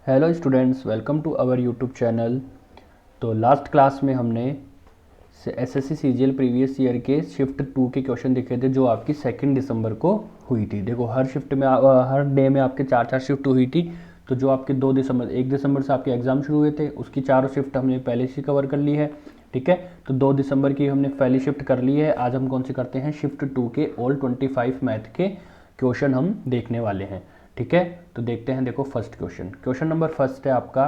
Hello students, welcome to our YouTube channel. तो last class में हमने एसएससी सीजीएल प्रीवियस ईयर के shift 2 के क्वेश्चन देखे थे जो आपकी 2 दिसंबर को हुई थी। देखो हर शिफ्ट में हर डे में आपके चार चार शिफ्ट हुई थी। तो जो आपके 1 दिसंबर से आपके एग्ज़ाम शुरू हुए थे उसकी चारों शिफ्ट हमने पहले से कवर कर ली है। ठीक है, तो 2 दिसंबर की हमने पहली शिफ्ट कर ली है। आज हम कौन सी करते हैं, शिफ्ट 2 के ऑल 25 मैथ के क्वेश्चन हम देखने वाले हैं। ठीक है, तो देखते हैं। देखो फर्स्ट क्वेश्चन नंबर फर्स्ट है आपका,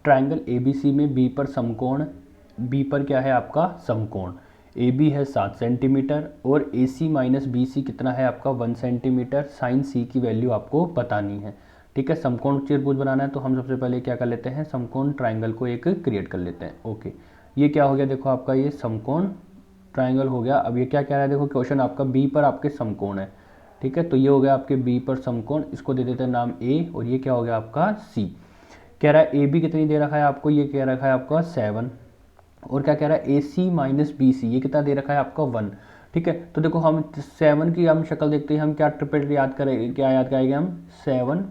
ट्रायंगल एबीसी में बी पर समकोण, बी पर क्या है आपका समकोण, ए बी है 7 सेंटीमीटर और ए सी माइनस बी सी कितना है आपका 1 सेंटीमीटर। साइन सी की वैल्यू आपको बतानी है। ठीक है, समकोण त्रिभुज बनाना है तो हम सबसे पहले क्या कर लेते हैं, समकोण ट्रायंगल को एक क्रिएट कर लेते हैं। ओके, ये क्या हो गया, देखो आपका ये समकोण ट्रायंगल हो गया। अब ये क्या कह रहा है, देखो क्वेश्चन आपका बी पर आपके समकोण है। ठीक है, तो ये हो गया आपके बी पर समकोण, इसको दे देते हैं नाम ए, और ये क्या हो गया आपका सी। कह रहा है ए बी कितनी दे रखा है आपको, ये कह रखा है आपका 7, और क्या कह रहा है ए सी माइनस बी सी, ये कितना दे रखा है आपका 1। ठीक है, तो देखो हम 7 की हम शक्ल देखते हैं, हम क्या ट्रिपलेट याद करेंगे, क्या याद करेंगे हम, 7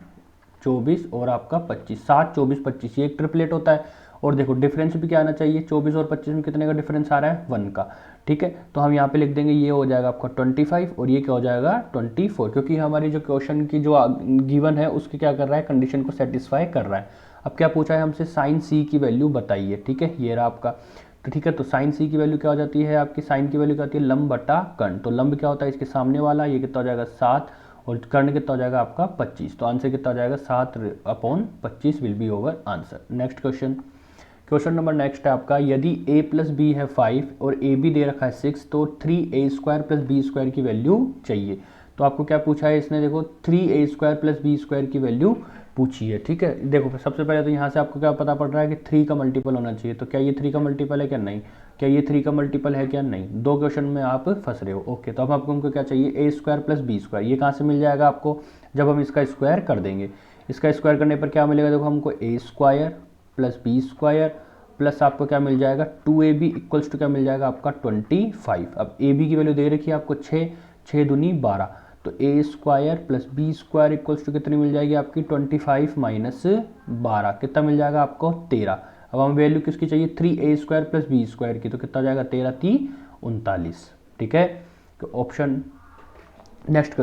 24 और आपका 25, 7 24 25, ये एक ट्रिपलेट होता है। और देखो डिफरेंस भी क्या आना चाहिए, 24 और 25 में कितने का डिफरेंस आ रहा है, 1 का। ठीक है, तो हम यहाँ पे लिख देंगे ये हो जाएगा आपका 25 और ये क्या हो जाएगा 24, क्योंकि हमारी जो क्वेश्चन की जो गिवन है उसके क्या कर रहा है, कंडीशन को सेटिस्फाई कर रहा है। अब क्या पूछा है हमसे, साइन सी की वैल्यू बताइए। ठीक है, ये रहा आपका। तो ठीक है, तो साइन सी की वैल्यू क्या हो जाती है आपकी, साइन की वैल्यू क्या होती है, लंब बटा कर्ण। तो लंब क्या होता है, इसके सामने वाला, ये कितना हो जाएगा 7, और कर्ण कितना हो जाएगा आपका 25। तो आंसर कितना हो जाएगा 7/25 will be our answer. Next question number next है आपका, यदि a प्लस बी है 5 और ए बी दे रखा है 6, तो 3a² प्लस बी स्क्वायर की वैल्यू चाहिए। तो आपको क्या पूछा है इसने, देखो 3a² प्लस बी स्क्वायर की वैल्यू पूछी है। ठीक है, देखो सबसे पहले तो यहाँ से आपको क्या पता पड़ रहा है कि 3 का मल्टीपल होना चाहिए। तो क्या ये 3 का मल्टीपल है क्या, नहीं। क्या ये 3 का मल्टीपल है क्या, नहीं। दो क्वेश्चन में आप फंस रहे हो। ओके, तो अब आपको हमको क्या चाहिए, a² प्लस बी स्क्वायर। ये कहाँ से मिल जाएगा आपको, जब हम इसका स्क्वायर कर देंगे। इसका स्क्वायर करने पर क्या मिलेगा, देखो हमको a² plus B square plus आपको क्या मिल जाएगा 2ab इक्वल्स टू क्या मिल जाएगा आपका 25। अब ए बी की वैल्यू दे रखी है आपको 6, 6 दूनी 12, तो a² plus B square equals to कितनी मिल जाएगी आपकी 25 माइनस 12, कितना मिल जाएगा आपको 13। अब हमें वैल्यू किसकी चाहिए, 3a² प्लस बी स्क्वायर की, तो कितना हो जाएगा 13 3 39। ठीक है, तो ऑप्शन नेक्स्ट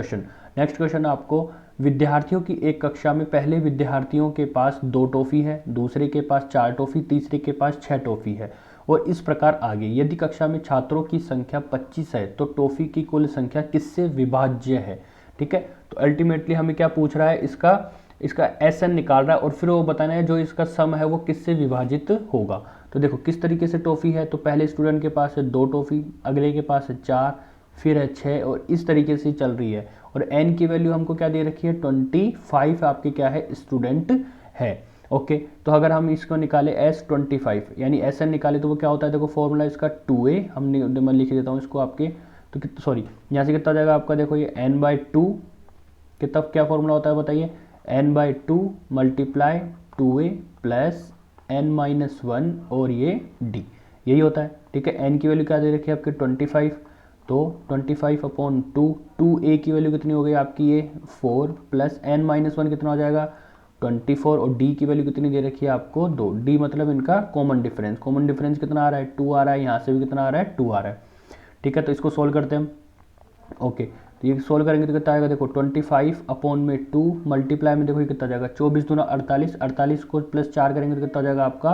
क्वेश्चन आपको, विद्यार्थियों की एक कक्षा में पहले विद्यार्थियों के पास 2 टॉफी है, दूसरे के पास 4 टॉफी, तीसरे के पास 6 टॉफी है, और इस प्रकार आगे। यदि कक्षा में छात्रों की संख्या 25 है तो टॉफी की कुल संख्या किससे विभाज्य है। ठीक है, तो अल्टीमेटली हमें क्या पूछ रहा है, इसका एसएन निकाल रहा है और फिर वो बताना है जो इसका सम है वो किससे विभाजित होगा। तो देखो किस तरीके से टॉफी है, तो पहले स्टूडेंट के पास है 2 टॉफी, अगले के पास है 4, फिर है 6, और इस तरीके से चल रही है। और n की वैल्यू हमको क्या दे रखी है 25, आपके क्या है स्टूडेंट है। ओके, तो अगर हम इसको निकाले S25 यानी Sn निकाले तो वो क्या होता है, देखो फॉर्मूला इसका 2a, मैं लिख देता हूँ इसको आपके, तो सॉरी यहाँ से कितना जाएगा आपका, देखो ये n/2, कितना क्या फॉर्मूला होता है बताइए, n/2 multiply 2a plus n-1 और ये d, यही होता है। ठीक है, n की वैल्यू क्या दे रखी है आपके 25, तो 25/2, 2a की वैल्यू कितनी हो गई आपकी ये 4 प्लस n-1 कितना हो जाएगा 24, और d की वैल्यू कितनी दे रखी है आपको 2, d मतलब इनका कॉमन डिफरेंस कितना आ रहा है 2 आ रहा है, यहाँ से भी कितना आ रहा है 2 आ रहा है। ठीक है, तो इसको सोल्व करते हैं हम। ओके, तो ये सोल्व करेंगे तो कितना आएगा, देखो 25/2 मल्टीप्लाई में देखो ये कितना जाएगा 24 दूना 48, 48 को प्लस 4 करेंगे तो कितना जाएगा आपका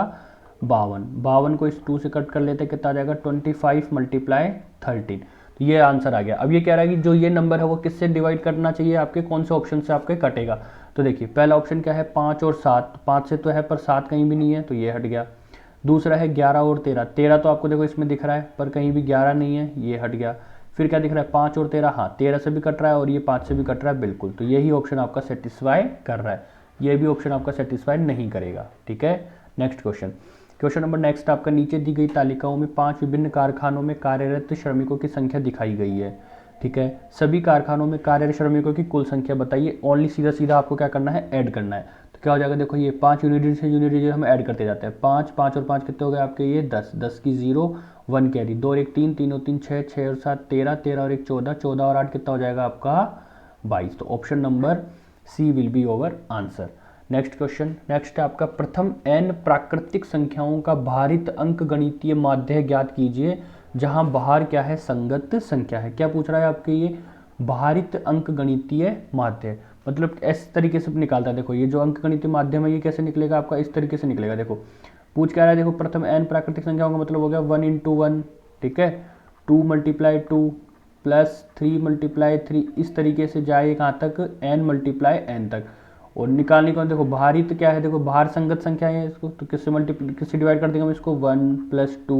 52, 52 को इस 2 से कट कर लेते हैं, कितना आ जाएगा 25 मल्टीप्लाई 13। तो ये आंसर आ गया। अब ये कह रहा है कि जो ये नंबर है वो किससे डिवाइड करना चाहिए, आपके कौन से ऑप्शन से आपके कटेगा। तो देखिए पहला ऑप्शन क्या है 5 और 7, 5 से तो है पर 7 कहीं भी नहीं है तो ये हट गया। दूसरा है 11 और 13, 13 तो आपको देखो इसमें दिख रहा है पर कहीं भी 11 नहीं है, ये हट गया। फिर क्या दिख रहा है 5 और 13, हाँ 13 से भी कट रहा है और ये 5 से भी कट रहा है, बिल्कुल। तो यही ऑप्शन आपका सेटिस्फाई कर रहा है, ये भी ऑप्शन आपका सेटिस्फाई नहीं करेगा। ठीक है, नेक्स्ट क्वेश्चन नंबर नेक्स्ट आपका, नीचे दी गई तालिकाओं में 5 विभिन्न कारखानों में कार्यरत श्रमिकों की संख्या दिखाई गई है। ठीक है, सभी कारखानों में कार्यरत श्रमिकों की कुल संख्या बताइए। ओनली सीधा सीधा आपको क्या करना है, ऐड करना है। तो क्या हो जाएगा, देखो ये 5 यूनिट से यूनिट हम ऐड करते जाते हैं, 5 5 और 5 कितने हो गए आपके ये 10, 10 की 0 1 कैरी, 2 और 1 3, 3 और 3 6, 6 और 7 13, 13 और 1 14, 14 और 8 कितना हो जाएगा आपका 22। तो option number C will be our answer. Next question, next है आपका प्रथम n प्राकृतिक संख्याओं का भारित अंक गणितीय माध्य ज्ञात कीजिए जहां बाहर क्या है, संगत संख्या है। क्या पूछ रहा है आपके ये भारित अंक गणितीय माध्य, मतलब इस तरीके से निकालता है। देखो ये जो अंक गणितीय माध्यम है ये कैसे निकलेगा आपका, इस तरीके से निकलेगा। देखो पूछ क्या रहा है, देखो प्रथम n प्राकृतिक संख्याओं का मतलब हो गया 1 × 1, ठीक है, 2 × 2 प्लस 3 × 3, इस तरीके से जाए कहाँ तक, n × n तक। और निकालने को देखो भारित क्या है, देखो बाहर संगत संख्या है इसको, तो किससे डिवाइड कर देंगे हम इसको, 1 + 2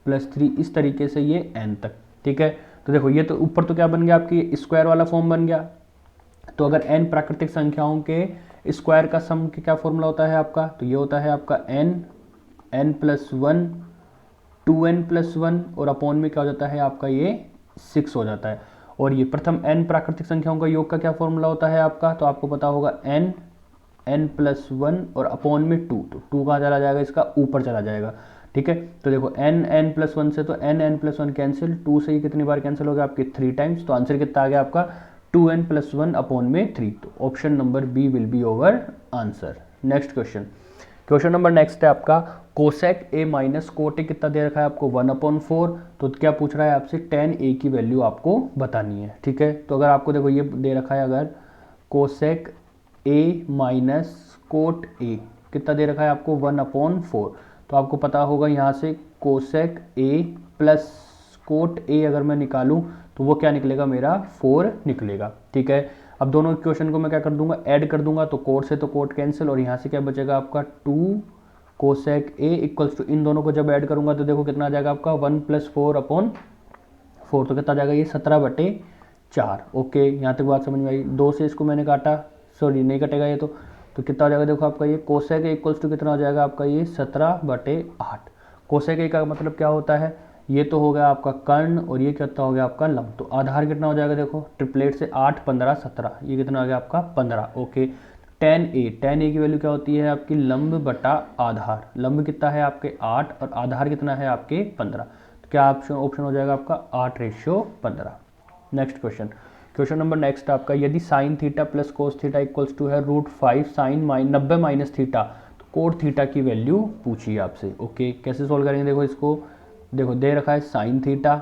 + 3, इस तरीके से ये n तक, ठीक है। तो देखो ये तो ऊपर तो क्या बन गया आपकी स्क्वायर वाला फॉर्म बन गया। तो अगर n प्राकृतिक संख्याओं के स्क्वायर का सम के क्या फॉर्मूला होता है आपका, तो ये होता है आपका n + 1 2n + 1 और अपॉन में क्या हो जाता है आपका ये 6 हो जाता है। और ये प्रथम n प्राकृतिक संख्याओं का योग का क्या फॉर्मूला होता है आपका, तो आपको पता होगा n + 1 और अपॉन में 2, तो 2 कहाँ चला जाएगा, इसका ऊपर चला जाएगा, ठीक है। तो देखो n + 1 से तो n + 1 कैंसिल, 2 से ही कितनी बार कैंसिल हो गया आपके 3 टाइम्स, तो आंसर कितना आ गया आपका 2n + 1 अपॉन में 3। तो option number B will be our answer. Next question, question number next है आपका cosec a minus cot A कितना दे रखा है आपको 1/4। तो क्या पूछ रहा है आपसे tan a की वैल्यू आपको बतानी है, ठीक है। तो अगर आपको देखो ये दे रखा है, अगर cosec a minus coat a कितना दे रखा है आपको 1/4, तो आपको पता होगा यहाँ से cosec a plus coat a अगर मैं निकालूँ तो वो क्या निकलेगा, मेरा 4 निकलेगा, ठीक है। अब दोनों इक्वेशन को मैं क्या कर दूंगा, ऐड कर दूंगा, तो कोट से तो कोट कैंसिल, और यहाँ से क्या बचेगा आपका 2 कोसेक a इक्वल्स टू, इन दोनों को जब ऐड करूंगा तो देखो कितना आ जाएगा आपका 1 + 4/4, तो कितना आ जाएगा ये 17/4। ओके, यहाँ तक बात समझ में आई। 2 से इसको मैंने काटा, सॉरी नहीं कटेगा ये, तो कितना हो जाएगा देखो आपका ये कोसेक a इक्वल्स टू कितना हो जाएगा आपका ये 17/8। कोसेक a का मतलब क्या होता है, ये तो हो गया आपका कर्ण और ये कितना हो गया आपका लंब। तो आधार कितना हो जाएगा, देखो ट्रिपलेट से 8 15 17, ये कितना आ गया आपका 15। ओके, tan a की वैल्यू क्या होती है आपकी लंब बटा आधार, लंब कितना है आपके 8 और आधार कितना है आपके 15, तो क्या ऑप्शन हो जाएगा आपका 8:15। Next question, question number next आपका, यदि sine theta plus cos theta equals to है √5 साइन 90 माइनस थीटा, तो कोट थीटा की वैल्यू पूछिए आपसे। ओके, कैसे सोल्व करेंगे, देखो इसको, देखो दे रखा है साइन थीटा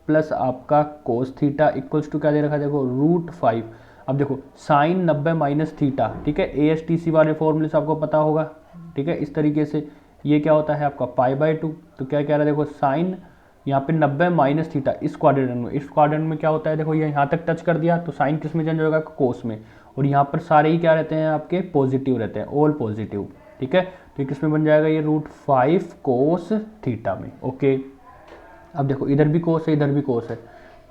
प्लस आपका कोस थीटा इक्वल्स टू क्या दे रखा है, देखो √5। अब देखो साइन 90 माइनस थीटा, ठीक है, ASTC वाले फॉर्मूले से आपको पता होगा, ठीक है। इस तरीके से ये क्या होता है आपका π/2, तो क्या कह रहा है, देखो साइन यहाँ पे 90 माइनस थीटा इस क्वाड्रेंट में, इस क्वाड्रेंट में क्या होता है, देखो ये यहाँ तक टच कर दिया तो साइन किस में चेंज होगा, कोस में, और यहाँ पर सारे ही क्या रहते हैं आपके पॉजिटिव रहते हैं, ऑल पॉजिटिव, ठीक है। तो ये किस में बन जाएगा, ये √5 कोस थीटा में। ओके, अब देखो इधर भी कोस है इधर भी कोस है,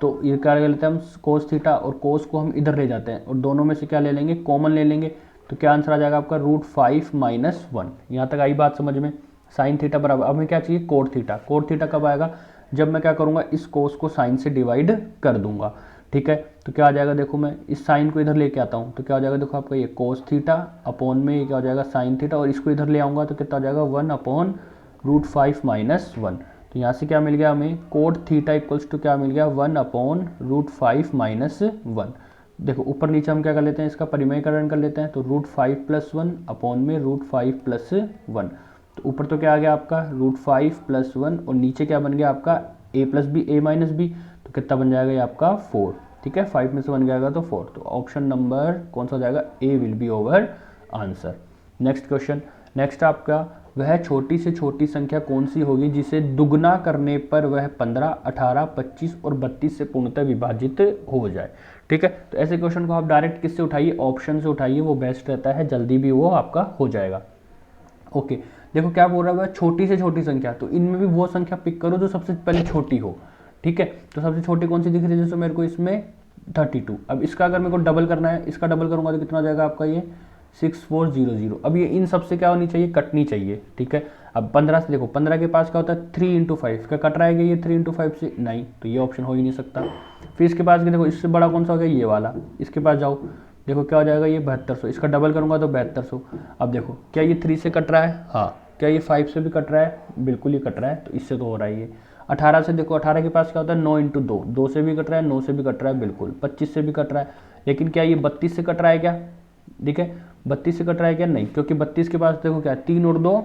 तो ये क्या कर लेते हैं हम कोस थीटा, और कोस को हम इधर ले जाते हैं और दोनों में से क्या ले लेंगे, कॉमन ले लेंगे, तो क्या आंसर आ जाएगा आपका √5 - 1। यहाँ तक आई बात समझ में। साइन थीटा बराबर, अब हमें क्या चाहिए, कोट थीटा। कोट थीटा कब आएगा, जब मैं क्या करूँगा, इस कोस को साइन से डिवाइड कर दूंगा, ठीक है। तो क्या आ जाएगा, देखो मैं इस साइन को इधर लेके आता हूँ, तो क्या हो जाएगा, देखो आपका ये कोस थीटा अपॉन में ये क्या हो जाएगा साइन थीटा, और इसको इधर ले आऊँगा तो कितना हो जाएगा 1/√5 - 1। तो यहाँ से क्या मिल गया हमें, कोट थीटा इक्वल्स टू क्या मिल गया 1/√5 - 1। देखो ऊपर नीचे हम क्या कर लेते हैं, इसका परिमेयकरण कर लेते हैं, तो √5 + 1 अपॉन में √5 + 1। तो ऊपर तो क्या आ गया आपका √5 + 1 और नीचे क्या बन गया आपका a + b a - b, तो कितना बन जाएगा ये आपका 4, ठीक है। 5 में से 1 जाएगा तो 4, तो ऑप्शन नंबर कौन सा हो जाएगा, a will be our answer. Next question, next आपका, वह छोटी से छोटी संख्या कौन सी होगी जिसे दुगना करने पर वह 15, 18, 25 और 32 से पूर्णतः विभाजित हो जाए, ठीक है। तो ऐसे क्वेश्चन को आप डायरेक्ट किससे उठाइए, ऑप्शन से उठाइए, वो बेस्ट रहता है, जल्दी भी वो आपका हो जाएगा। ओके, देखो क्या बोल रहा है, छोटी से छोटी संख्या, तो इनमें भी वो संख्या पिक करो जो सबसे पहले छोटी हो, ठीक है। तो सबसे छोटी कौन सी दिख रही है, जैसे मेरे को इसमें 32। अब इसका अगर मेरे को डबल करना है, इसका डबल करूंगा तो कितना हो जाएगा आपका ये 6400। अब ये इन सबसे क्या होनी चाहिए, कटनी चाहिए, ठीक है। अब 15 से देखो, 15 के पास क्या होता है 3 × 5, क्या कट रहा है ये 3 × 5 से, नहीं, तो ये ऑप्शन हो ही नहीं सकता। फिर इसके पास देखो इससे बड़ा कौन सा हो गया, ये वाला, इसके पास जाओ, देखो क्या हो जाएगा ये 7200, इसका डबल करूंगा तो 7200। अब देखो क्या ये 3 से कट रहा है, हाँ, क्या ये 5 से भी कट रहा है, बिल्कुल ही कट रहा है, तो इससे तो हो रहा है ये। 18 से देखो, 18 के पास क्या होता है 9 × 2, 2 से भी कट रहा है, 9 से भी कट रहा है, बिल्कुल। 25 से भी कट रहा है, लेकिन क्या ये 32 से कट रहा है क्या, ठीक है, 32 से कट रहा है क्या? नहीं, क्योंकि 32 के पास देखो क्या 3 और 2,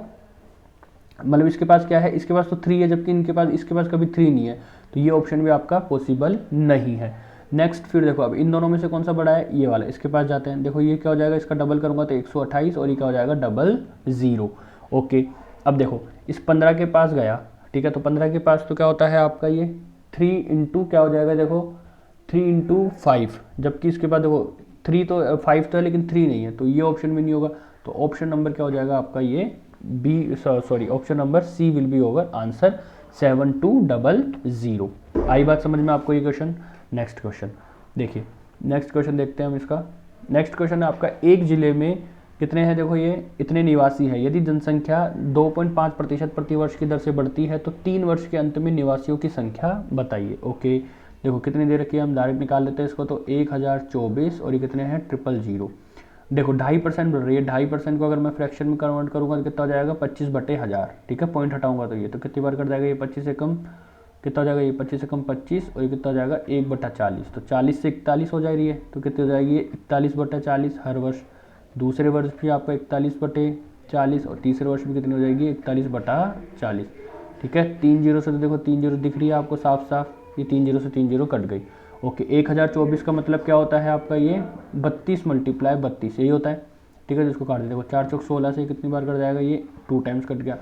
मतलब इसके पास क्या है, इसके पास तो 3 है, जबकि इनके पास, इसके पास कभी 3 नहीं है, तो ये ऑप्शन भी आपका पॉसिबल नहीं है। नेक्स्ट फिर देखो अब इन दोनों में से कौन सा बड़ा है, ये वाला, इसके पास जाते हैं। देखो ये क्या हो जाएगा, इसका डबल करूंगा तो 128 और ये क्या हो जाएगा डबल 0। ओके, अब देखो इस 15 के पास गया, ठीक है, तो 15 के पास तो क्या होता है आपका ये 3 इंटू क्या हो जाएगा, देखो 3 इंटू 5, जबकि इसके पास देखो 3 तो 5 तो है लेकिन 3 नहीं है, तो ये ऑप्शन भी नहीं होगा। तो ऑप्शन नंबर क्या हो जाएगा आपका ये B, sorry option number C will be our answer 7200। आई बात समझ में आपको ये क्वेश्चन। नेक्स्ट क्वेश्चन देखिए, नेक्स्ट क्वेश्चन देखते हैं हम इसका। नेक्स्ट क्वेश्चन है आपका, एक जिले में कितने हैं, देखो ये इतने निवासी है, यदि जनसंख्या 2.5% प्रति वर्ष की दर से बढ़ती है तो 3 वर्ष के अंत में निवासियों की संख्या बताइए। ओके, देखो कितनी दे रखी है, हम डायरेक्ट निकाल लेते हैं इसको, तो 1024 और ये कितने हैं 000। देखो 2.5% बढ़ रही है, 2.5% को अगर मैं फ्रैक्शन में कन्वर्ट करूंगा तो कितना हो जाएगा 25/1000, ठीक है, पॉइंट हटाऊंगा तो ये तो कितनी बार कर जाएगा, ये 25 से कम कितना हो जाएगा, ये 25 से कम 25 और ये कितना हो जाएगा 1/40, तो 40 से 41 हो जा रही है, तो कितनी हो जाएगी ये 41/40 हर वर्ष। दूसरे वर्ष भी आपका 41/40 और तीसरे वर्ष भी कितनी हो जाएगी 41/40, ठीक है। 3 जीरो से तो देखो 3 जीरो दिख रही है आपको साफ साफ, ये 3 जीरो से 3 जीरो कट गई। ओके, 1024 का मतलब क्या होता है आपका ये 32 × 32 यही होता है, ठीक है। जिसको काट दे, देखो 4 चौक 16 से कितनी बार कट जाएगा, ये 2 टाइम्स कट गया।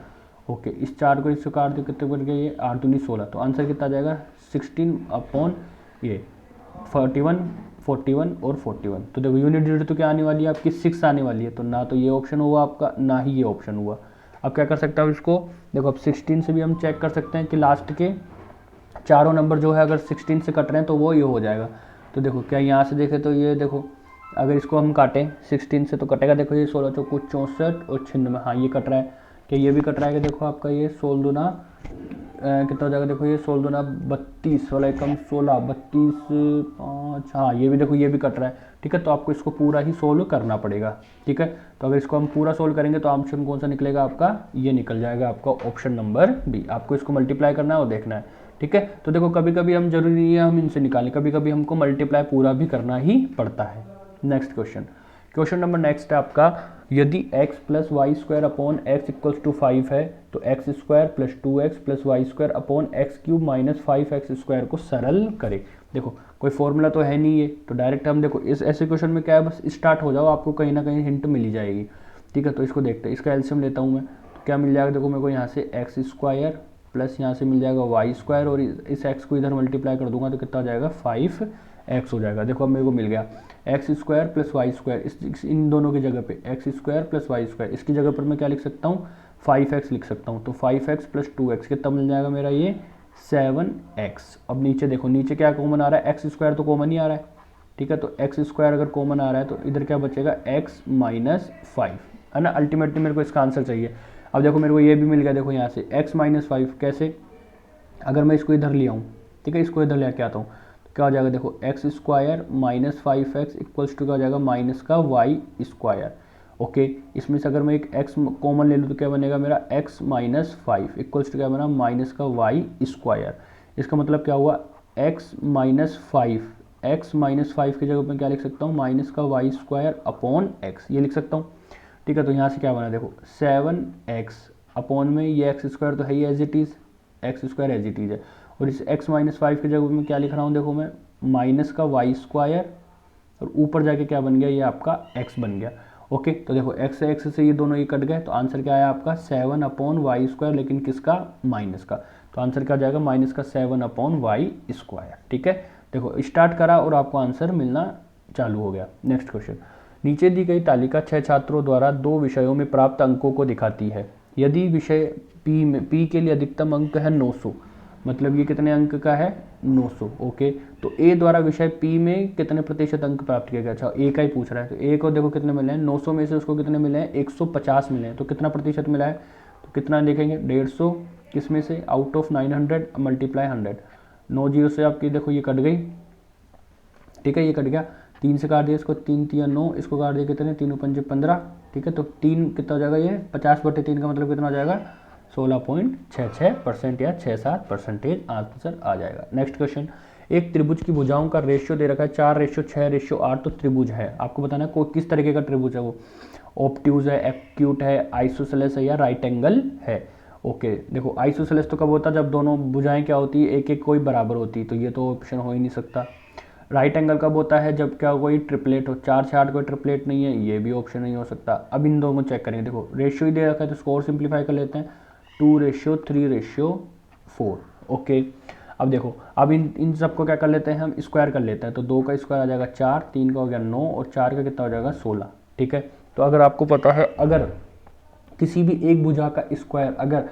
ओके, इस 4 को इससे काट दे, कितने कट गया, ये 8 दूनी 16, तो आंसर कितना आ जाएगा 16 ये 41 और 41। तो देखो यूनिट डिजिट तो क्या आने वाली है आपकी 6 आने वाली है, तो ना तो ये ऑप्शन हुआ आपका, ना ही ये ऑप्शन हुआ। अब क्या कर सकता हूँ इसको, देखो अब 16 से भी हम चेक कर सकते हैं कि लास्ट के चारों नंबर जो है अगर 16 से कट रहे हैं तो वो ये हो जाएगा। तो देखो क्या यहाँ से देखें तो ये देखो अगर इसको हम काटें 16 से तो कटेगा, देखो ये 16 चौको 64 और 96, हाँ ये कट रहा है, क्या ये भी कट रहा है, कि देखो आपका ये 16 दूना कितना हो जाएगा, देखो ये 16 दूना 32 वाला कम 16 32 5, हाँ ये भी देखो ये भी कट रहा है, ठीक है। तो आपको इसको पूरा ही सोल्व करना पड़ेगा, ठीक है। तो अगर इसको हम पूरा सोल्व करेंगे तो ऑप्शन कौन सा निकलेगा आपका, ये निकल जाएगा आपका ऑप्शन नंबर बी। आपको इसको मल्टीप्लाई करना है और देखना है, ठीक है। तो देखो कभी कभी हम जरूरी नहीं है हम इनसे निकालें, कभी कभी हमको मल्टीप्लाई पूरा भी करना ही पड़ता है। नेक्स्ट क्वेश्चन नंबर नेक्स्ट है आपका, यदि x + y² अपॉन x = 5 है तो x² + 2x + y² upon x³ - 5x² को सरल करे। देखो कोई फॉर्मूला तो है नहीं ये, तो डायरेक्ट हम देखो इस ऐसे क्वेश्चन में क्या है, बस स्टार्ट हो जाओ, आपको कहीं ना कहीं हिंट मिल जाएगी, ठीक है। तो इसको देखते हैं, इसका एलसीएम लेता हूँ मैं, तो क्या मिल जाएगा, देखो मेरे को यहाँ से x² प्लस यहाँ से मिल जाएगा y² और इस x को इधर मल्टीप्लाई कर दूंगा तो कितना हो जाएगा 5x हो जाएगा। देखो अब मेरे को मिल गया x² + y², इन दोनों की जगह पे x² + y², इसकी जगह पर मैं क्या लिख सकता हूँ 5x लिख सकता हूँ। तो 5x + 2x कितना मिल जाएगा मेरा ये 7x। अब नीचे देखो, नीचे क्या कॉमन आ रहा है, x² तो कॉमन ही आ रहा है, ठीक है। तो x² अगर कॉमन आ रहा है तो इधर क्या बचेगा x - 5, है ना। अल्टीमेटली मेरे को इसका आंसर चाहिए। अब देखो मेरे को ये भी मिल गया, देखो यहाँ से x - 5 कैसे, अगर मैं इसको इधर ले आऊँ, ठीक है, इसको इधर ले आके आता हूँ तो क्या हो जाएगा, देखो x² - 5x = क्या हो जाएगा -y²। ओके, इसमें से अगर मैं एक x कॉमन ले लूँ तो क्या बनेगा मेरा x - 5 = क्या बना -y²। इसका मतलब क्या हुआ x - 5 की जगह मैं क्या लिख सकता हूँ -y² अपॉन x, ये लिख सकता हूँ, ठीक है। तो यहाँ से क्या बना, देखो 7x अपॉन में ये x² तो है ही as it is, x² as it is है, और इस x - 5 की जगह में क्या लिख रहा हूँ, देखो मैं -y² और ऊपर जाके क्या बन गया, ये आपका x बन गया। ओके, तो देखो x से ये दोनों ये कट गए, तो आंसर क्या आया आपका 7/y², लेकिन किसका माइनस का, तो आंसर क्या आ जाएगा -7/y², ठीक है। देखो स्टार्ट करा और आपको आंसर मिलना चालू हो गया। नेक्स्ट क्वेश्चन, नीचे दी गई तालिका 6 छात्रों द्वारा 2 विषयों में प्राप्त अंकों को दिखाती है। यदि विषय P के लिए अधिकतम अंक है 900, मतलब ये कितने अंक का है 900। ओके, तो A द्वारा विषय P में कितने प्रतिशत अंक प्राप्त किया गया, अच्छा A का ही पूछ रहा है, तो A को देखो कितने मिले हैं 900 में से उसको कितने मिले हैं 150 मिले हैं, तो कितना प्रतिशत मिला है, तो कितना देखेंगे 150 किसमें से आउट ऑफ 900 मल्टीप्लाई 100, 9 जीरो से आपकी देखो ये कट गई, ठीक है, ये कट गया, 3 से काट दिया इसको, 3 3 9, इसको काट दिया कितने 3 5 15, ठीक है। तो 3 कितना हो जाएगा ये 50/3 का मतलब कितना हो जाएगा 16.66% या 67% आंसर आ जाएगा। नेक्स्ट क्वेश्चन, एक त्रिभुज की भुजाओं का रेशियो दे रखा है 4:6:8, तो त्रिभुज है, आपको बताना है कोई किस तरीके का त्रिभुज है, वो ऑब्ट्यूज है, एक्यूट है, आइसोसेलेस है या राइट एंगल है। ओके देखो आइसोसेलेस तो कब होता है, जब दोनों भुजाएं क्या होती है, एक एक कोई बराबर होती है, तो ये तो ऑप्शन हो ही नहीं सकता। राइट एंगल कब होता है, जब क्या कोई ट्रिपलेट हो, 4 से 8 कोई ट्रिपलेट नहीं है, ये भी ऑप्शन नहीं हो सकता। अब इन दोनों को चेक करेंगे, देखो रेशियो ही दे रखा है तो स्कोर सिंप्लीफाई कर लेते हैं, 2:3:4। ओके अब देखो अब इन सबको क्या कर लेते हैं, हम स्क्वायर कर लेते हैं, तो 2 का स्क्वायर आ जाएगा 4, 3 का हो गया 9 और 4 का कितना हो जाएगा 16। ठीक है, तो अगर आपको पता है अगर किसी भी एक भुजा का स्क्वायर अगर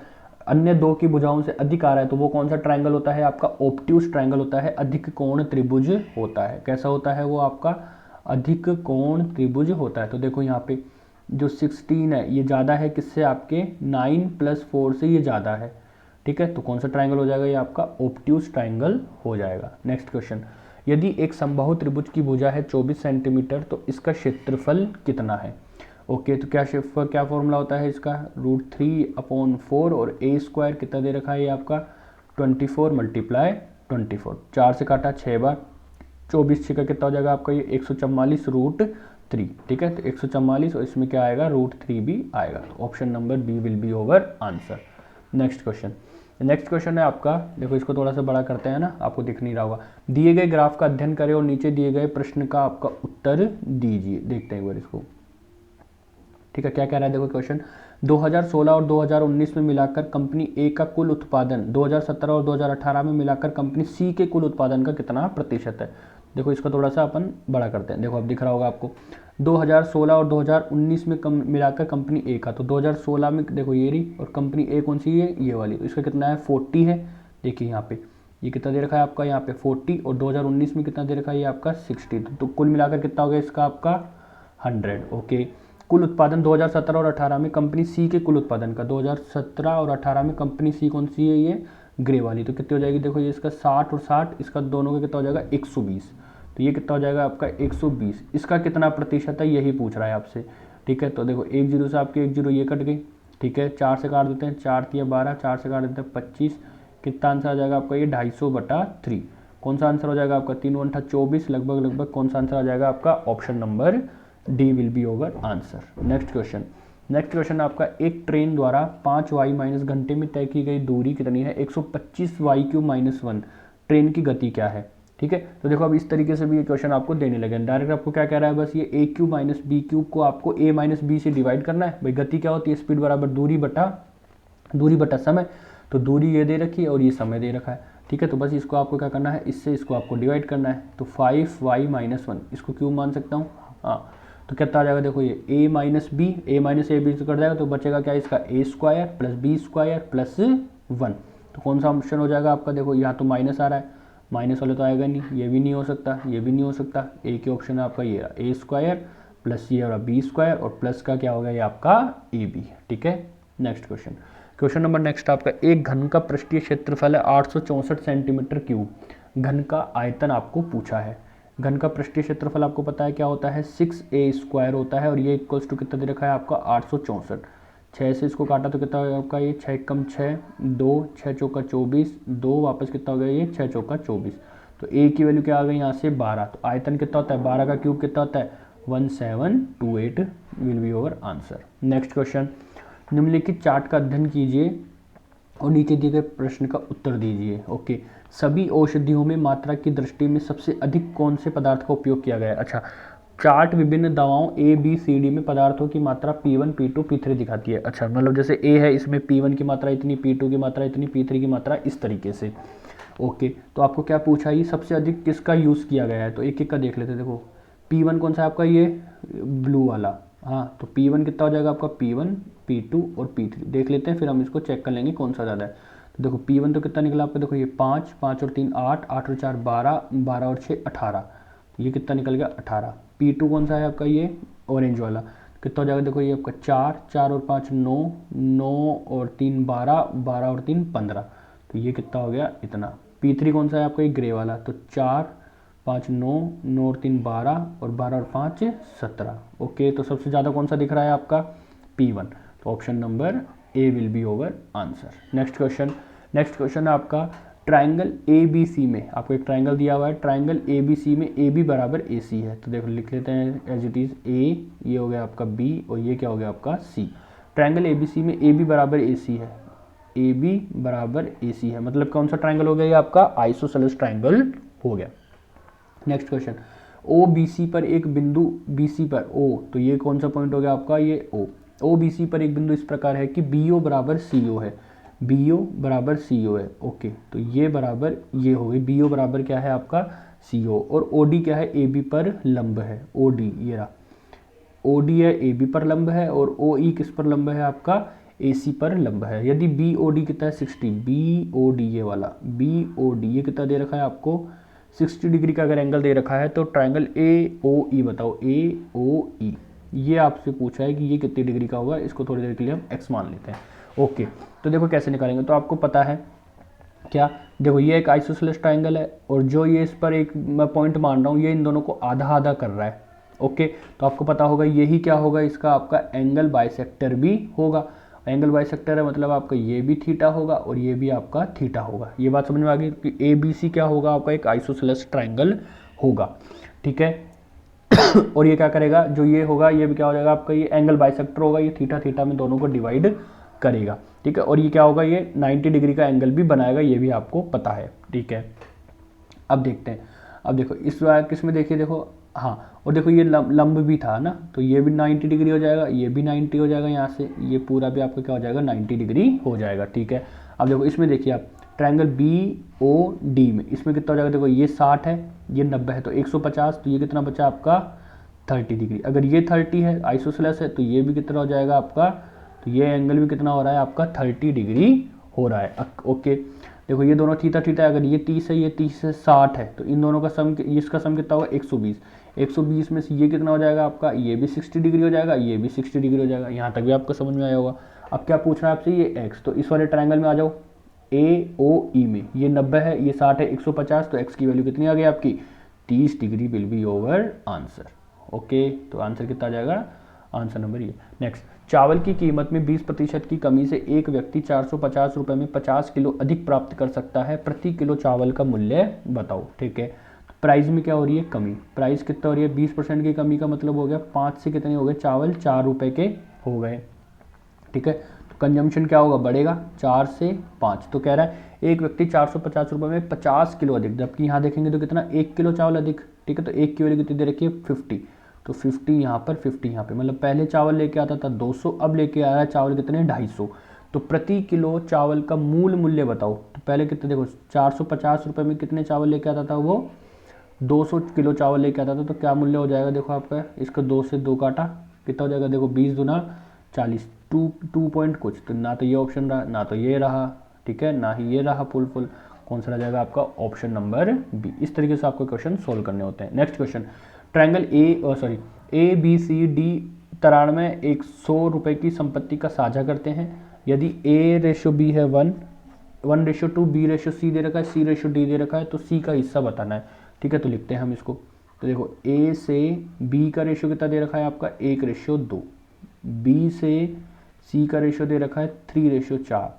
अन्य दो की भुजाओं से अधिक आ रहा है तो वो कौन सा ट्रायंगल होता है, आपका ऑब्ट्यूज ट्रायंगल होता है, अधिक कोण त्रिभुज होता है। कैसा होता है वो आपका अधिक कोण त्रिभुज होता है। तो देखो यहाँ पे जो 16 है ये ज़्यादा है किससे, आपके 9 + 4 से ये ज़्यादा है। ठीक है, तो कौन सा ट्रायंगल हो जाएगा, ये आपका ऑब्ट्यूज ट्रायंगल हो जाएगा। नेक्स्ट क्वेश्चन, यदि एक समबाहु त्रिभुज की भुजा है 24 सेंटीमीटर तो इसका क्षेत्रफल कितना है। ओके तो क्या फॉर्मूला होता है इसका, √3/4 और a² कितना दे रखा है ये आपका 24 × 24, 4 से काटा 6 बार, 24 का कितना हो जाएगा आपका ये 144√3। ठीक है, तो 144 और इसमें क्या आएगा √3 भी आएगा, तो option number B will be our answer. Next question है आपका, देखो इसको थोड़ा सा बड़ा करते हैं ना, आपको दिख नहीं रहा होगा। दिए गए ग्राफ का अध्ययन करें और नीचे दिए गए प्रश्न का आपका उत्तर दीजिए। देखते हैं एक बार इसको। ठीक है, क्या कह रहा है देखो क्वेश्चन, 2016 और 2019 में मिलाकर कंपनी ए का कुल उत्पादन 2017 और 2018 में मिलाकर कंपनी सी के कुल उत्पादन का कितना प्रतिशत है। देखो इसको थोड़ा सा अपन बड़ा करते हैं, देखो अब दिख रहा होगा आपको 2016 और 2019 में मिलाकर कंपनी ए का, तो 2016 में देखो ये रही और कंपनी ए कौन सी है, ये वाली, तो इसका कितना है 40 है। देखिए यहाँ पे ये कितना दे रखा है आपका, यहाँ पे 40 और 2019 में कितना दे रखा है ये आपका 60, तो कुल मिलाकर कितना हो गया इसका आपका 100। ओके, कुल उत्पादन 2017 और 18 में कंपनी सी के कुल उत्पादन का, 2017 और 18 में कंपनी सी कौन सी है, ये ग्रे वाली, तो कितनी हो जाएगी देखो ये इसका 60 और 60, इसका दोनों का कितना हो जाएगा 120, तो ये कितना हो जाएगा आपका 120। इसका कितना प्रतिशत है यही पूछ रहा है आपसे। ठीक है, तो देखो 1 0 से आपकी 1 0 ये कट गई। ठीक है, 4 से काट देते हैं, 4 × 12, 4 से काट देते हैं 25, कितना आंसर आ जाएगा आपका ये 250/3। कौन सा आंसर हो जाएगा आपका 3 × 8 24, लगभग कौन सा आंसर आ जाएगा आपका option number D will be our answer. Next question आपका, एक ट्रेन द्वारा 5 y- घंटे में तय की गई दूरी कितनी है, 125 y³ - 1 ट्रेन की गति क्या है। ठीक है, तो देखो अब इस तरीके से भी ये क्वेश्चन आपको देने लगे, डायरेक्ट आपको क्या कह रहा है, बस ये a³ - b³ को आपको a - b से डिवाइड करना है। भाई गति क्या होती है, स्पीड बराबर दूरी बटा समय, तो दूरी ये दे रखी है और ये समय दे रखा है। ठीक है, तो बस इसको आपको क्या करना है, इससे इसको आपको डिवाइड करना है, तो 5 y - 1 इसको क्यों मान सकता हूँ, हाँ तो कितना आ जाएगा देखो ये a - b से कट जाएगा, तो बचेगा क्या इसका a² + b² + 1, तो कौन सा ऑप्शन हो जाएगा आपका, देखो यहाँ तो माइनस आ रहा है, माइनस वाले तो आएगा नहीं, ये भी नहीं हो सकता, ये भी नहीं हो सकता, ए के ऑप्शन है आपका ये a² प्लस ये रहा b² और प्लस का क्या होगा ये आपका ab। ठीक है, नेक्स्ट क्वेश्चन नंबर नेक्स्ट आपका, एक घन का पृष्ठीय क्षेत्रफल है 864 सेंटीमीटर क्यूब, घन का आयतन आपको पूछा है। घन का पृष्ठीय क्षेत्रफल आपको पता है क्या होता है 6a² होता है और ये इक्वल्स टू कितना दे रखा है आपका 864। 6 से इसको काटा तो कितना होगा आपका ये 6 कम 6 2, 6 चौका 24, 2 वापस कितना हो गया ये 6 चौका 24, तो a की वैल्यू क्या आ गई यहाँ से 12, तो आयतन कितना होता है 12 का क्यूब कितना होता है 1728 will be our answer. Next question, निम्नलिखित चार्ट का अध्ययन कीजिए और नीचे दिए गए प्रश्न का उत्तर दीजिए। ओके, सभी औषधियों में मात्रा की दृष्टि में सबसे अधिक कौन से पदार्थ का उपयोग किया गया है। अच्छा, चार्ट विभिन्न दवाओं A B C D में पदार्थों की मात्रा P1 P2 P3 दिखाती है। अच्छा, मतलब जैसे A है इसमें P1 की मात्रा इतनी, P2 की मात्रा इतनी, P3 की मात्रा इस तरीके से। ओके, तो आपको क्या पूछा ये सबसे अधिक किसका यूज़ किया गया है, तो एक एक का देख लेते हैं। देखो P1 कौन सा है आपका ये ब्लू वाला, हाँ तो P1 कितना हो जाएगा आपका P1 P2 और P3 देख लेते हैं, फिर हम इसको चेक कर लेंगे कौन सा ज़्यादा है। तो देखो P1 तो कितना निकला आपका, देखो ये 5, 5 और 3 8, 8 और 4 12, 12 और 6 18, तो ये कितना निकल गया 18। P2 कौन सा है आपका ये ऑरेंज वाला, कितना हो जाएगा देखो ये आपका 4, 4 और 5 9, 9 और 3 12, 12 और 3 15, तो ये कितना हो गया इतना। P3 कौन सा है आपका ये ग्रे वाला, तो 4, 5 9, 9 और 3 12 और 12 और 5 17। ओके, तो सबसे ज़्यादा कौन सा दिख रहा है आपका P1, तो option number A will be our answer. Next question है आपका, ट्राइंगल ए बी सी में आपको एक ट्राइंगल दिया हुआ है, ट्राइंगल ए बी सी में ए बी बराबर ए सी है, तो देखो लिख लेते हैं एज इट इज़ ए, ये हो गया आपका बी और ये क्या हो गया आपका सी। ट्राइंगल ए बी सी में ए बी बराबर ए सी है, ए बी बराबर ए सी है, मतलब कौन सा ट्राइंगल हो गया, ये आपका आइसोसेलेस ट्राइंगल हो गया। Next question, O B C पर एक बिंदु बी सी पर ओ, तो ये कौन सा पॉइंट हो गया आपका, ये ओ बी सी पर एक बिंदु इस प्रकार है कि बी ओ बराबर सी ओ है, बी ओ बराबर सी ओ है। ओके, तो ये बराबर ये हो गई, बी ओ बराबर क्या है आपका सी ओ, और ओ डी क्या है, ए बी पर लंब है, ओ डी ये रहा, ओ डी है ए बी पर लंब है, और ओ ई किस पर लंब है आपका ए सी पर लंब है। यदि बी ओ डी कितना है 60, बी ओ डी ये वाला बी ओ डी ये कितना दे रखा है आपको 60 डिग्री का अगर एंगल दे रखा है, तो ट्राइंगल ए ओ ई बताओ, ए ओ ई ये आपसे पूछा है कि ये कितनी डिग्री का होगा, इसको थोड़ी देर के लिए हम एक्स मान लेते हैं। ओके, तो देखो कैसे निकालेंगे, तो आपको पता है क्या, देखो ये एक आइसोसेलेस ट्राइंगल है, और जो ये इस पर एक मैं पॉइंट मान रहा हूँ, ये इन दोनों को आधा आधा कर रहा है। ओके, तो आपको पता होगा यही क्या होगा, इसका आपका एंगल बाइसेक्टर भी होगा। एंगल बाइसेक्टर है मतलब आपका ये भी थीटा होगा और ये भी आपका थीटा होगा। ये बात समझ में आ गई कि ए बी सी क्या होगा आपका एक आइसोसेलेस ट्राइंगल होगा, ठीक है। और ये क्या करेगा, जो ये होगा ये भी क्या हो जाएगा आपका, ये एंगल बाइसेक्टर होगा, ये थीटा थीटा में दोनों को डिवाइड करेगा, ठीक है। और ये क्या होगा, ये 90 डिग्री का एंगल भी बनाएगा, ये भी आपको पता है, ठीक है। अब देखते हैं, अब देखो इस बार किस में देखिए, देखो हाँ, और देखो ये लंब भी था ना, तो ये भी 90 डिग्री हो जाएगा, ये भी 90 हो जाएगा, यहाँ से ये पूरा भी आपका क्या हो जाएगा 90 डिग्री हो जाएगा, ठीक है। अब देखो इसमें देखिए आप ट्रायंगल बी ओ डी में इसमें कितना हो जाएगा, देखो ये 60 है, ये 90 है, तो 150, तो ये कितना बचा आपका 30 डिग्री। अगर ये 30 है आइसोसेलेस है, तो ये भी कितना हो जाएगा आपका, तो ये एंगल भी कितना हो रहा है आपका 30 डिग्री हो रहा है। ओके, देखो ये दोनों थीटा थीटा है, अगर ये 30 है, ये 30 है, 60 है, तो इन दोनों का सम, इसका सम कितना होगा 120। 120 में से ये कितना हो जाएगा आपका, ये भी 60 डिग्री हो जाएगा, ये भी 60 डिग्री हो जाएगा। यहाँ तक भी आपको समझ में आया होगा। अब क्या पूछ रहा है आपसे, ये एक्स, तो इस वाले ट्रायंगल में आ जाओ, ए ओ ई में ये 90 है, ये 60 है, 150, तो एक्स की वैल्यू कितनी आ गई आपकी 30 degree will be your answer. Okay, तो आंसर कितना आ जाएगा, आंसर नंबर ये। नेक्स्ट, चावल की कीमत में 20% की कमी से एक व्यक्ति 450 रुपये में 50 किलो अधिक प्राप्त कर सकता है, प्रति किलो चावल का मूल्य बताओ, ठीक है। तो प्राइस में क्या हो रही है कमी, प्राइस कितना हो रही है 20% की कमी का मतलब हो गया 5 से कितने हो गए चावल 4 रुपये के हो गए, ठीक है। तो कंजम्पशन क्या होगा, बढ़ेगा 4 से 5, तो कह रहा है एक व्यक्ति 450 रुपये में 50 किलो अधिक, जबकि यहाँ देखेंगे तो कितना 1 किलो चावल अधिक, ठीक है। तो एक की वैल्यू कितनी दे रखी है 50, तो 50 यहाँ पर 50 यहाँ पे, मतलब पहले चावल लेके आता था 200, अब लेके आ रहा है चावल कितने 250। तो प्रति किलो चावल का मूल मूल्य बताओ, तो पहले कितने, देखो 450 रुपये में कितने चावल लेके आता था वो 200 किलो चावल लेके आता था, तो क्या मूल्य हो जाएगा, देखो आपका इसका 2 से 2 काटा कितना हो जाएगा, देखो 20 दूना 40, 2 पॉइंट कुछ, तो ना तो ये ऑप्शन रहा ना तो ये रहा, ठीक है, ना ही ये रहा फुल कौन सा रह जाएगा आपका ऑप्शन नंबर बी। इस तरीके से आपको क्वेश्चन सोल्व करने होते हैं। Next question, triangle A B C D 93 में 100 रुपये की संपत्ति का साझा करते हैं। यदि ए रेशो बी है 1:2, बी रेशो सी दे रखा है, सी रेशो डी दे रखा है, तो सी का हिस्सा बताना है, ठीक है। तो लिखते हैं हम इसको, तो देखो ए से बी का रेशो कितना दे रखा है आपका 1:2, बी से सी का रेशो दे रखा है 3:4,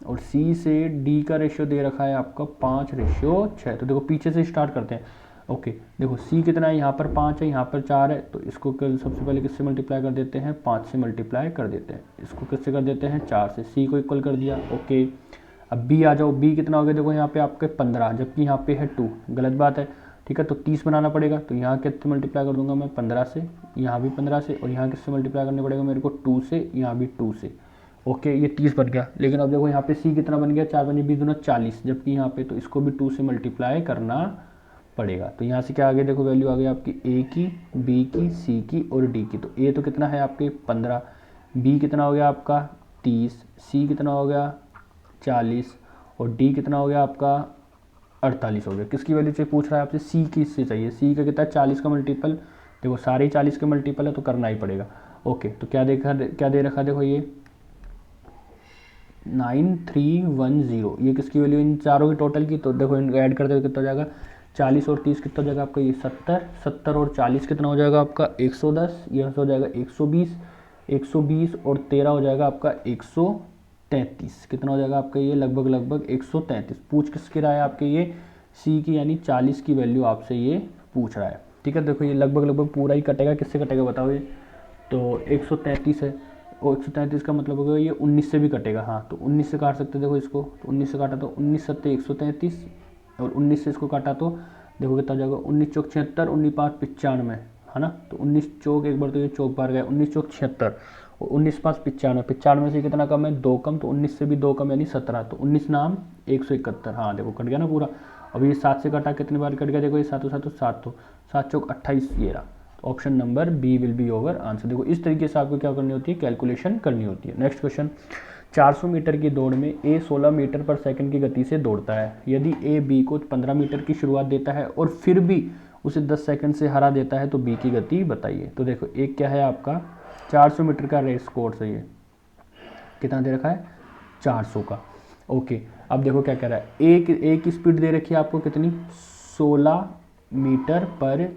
और सी से डी का रेशो दे रखा है आपका 5:6। तो देखो पीछे से स्टार्ट करते हैं। ओके, देखो सी कितना है, यहाँ पर 5 है, यहाँ पर 4 है, तो इसको सबसे पहले किससे मल्टीप्लाई कर देते हैं 5 से मल्टीप्लाई कर देते हैं, इसको किससे कर देते हैं 4 से, सी को इक्वल कर दिया। ओके, अब बी आ जाओ, बी कितना हो गया, देखो यहाँ पे आपके 15, जबकि यहाँ पे है 2, गलत बात है, ठीक है। तो 30 बनाना पड़ेगा, तो यहाँ किससे मल्टीप्लाई कर दूंगा मैं 15 से, यहाँ भी 15 से, और यहाँ किससे मल्टीप्लाई करना पड़ेगा मेरे को 2 से, यहाँ भी 2 से। ओके, ये 30 बन गया। लेकिन अब देखो यहाँ पे सी कितना बन गया 4 बन 20 दूना 40, जबकि यहाँ पे तो इसको भी 2 से मल्टीप्लाई करना पड़ेगा। तो यहाँ से क्या आ गया, देखो वैल्यू आ गई आपकी ए की, बी की, सी की और डी की। तो ए तो कितना है आपके 15, बी कितना हो गया आपका 30, सी कितना हो गया 40, और डी कितना हो गया आपका 48 हो गया। किसकी वैल्यू से पूछ रहा है आपसे, सी की इससे चाहिए। सी का कितना है 40 का मल्टीपल, देखो सारे 40 के मल्टीपल है तो करना ही पड़ेगा। ओके, तो क्या दे रखा देखो ये 9310, ये किसकी वैल्यू इन चारों की टोटल की, तो देखो इनको ऐड करते हुए कितना हो जाएगा 40 और 30 कितना हो जाएगा आपका ये 70, 70 और 40 कितना हो जाएगा आपका 110, यह हो जाएगा 120, 120 और 13 हो जाएगा आपका 130, 133, कितना हो जाएगा आपका ये लगभग 133। पूछ किसकी रहा है आपके ये सी की, यानी 40 की वैल्यू आपसे ये पूछ रहा है। ठीक है, देखो ये लगभग पूरा ही कटेगा, किससे कटेगा बताओ ये, तो 133 है और 133 का मतलब होगा ये 19 से भी कटेगा। हाँ तो 19 से काट सकते हैं, देखो इसको, तो 19 से काटा तो 19 सत्ते 133 और 19 से इसको काटा तो देखो कितना हो जाएगा, 19 चौक 76, 19 5 95 है ना, तो 19 चौक एक बार तो ये चौक बार गया, 19 चौक 76 और 19 5 95, 95 से कितना कम है 2 कम, तो 19 से भी 2 कम यानी 17, तो 19 नाम 171। हाँ देखो कट गया ना पूरा। अब ये 7 से कटा कितने बार कट गया, देखो ये 7 7 7, तो 7 चौक 28 ये रहा। Option number B will be your answer. देखो इस तरीके से आपको क्या करनी होती है, कैलकुलेशन करनी होती है। नेक्स्ट क्वेश्चन, 400 मीटर की दौड़ में ए 16 मीटर पर सेकंड की गति से दौड़ता है। यदि ए बी को 15 मीटर की शुरुआत देता है और फिर भी उसे 10 सेकंड से हरा देता है तो बी की गति बताइए। तो देखो एक क्या है आपका 400 मीटर का रेस कोर्स है, ये कितना दे रखा है 400 का। ओके, अब देखो क्या कह रहा है, एक स्पीड दे रखी है आपको कितनी 16 मीटर पर